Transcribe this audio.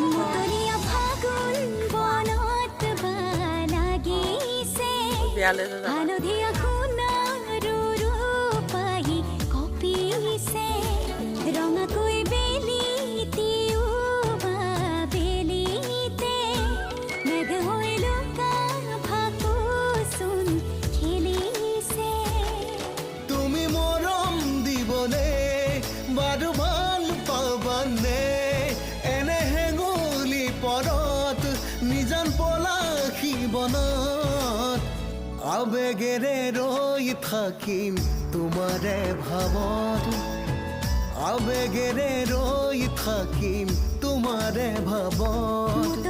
মুতলীয়া ফাগুন বনত লাগিছে হালধীয়া সোণাৰু ৰূপাহী কঁপিছে ৰঙাকৈ বেলিতিও বা বেলিতে মেঘ হৈ লুকা ভাকুচোন খেলিছে তুমি মৰম দিবনে বাৰু ভাল পাবানে এনে হেঙুলি পৰত নিজান পলাশী বনত আবেগেৰে ৰৈ থাকিম তোমাৰে ভাৱত আবেগেৰে ৰৈ থাকিম তোমাৰে ভাৱত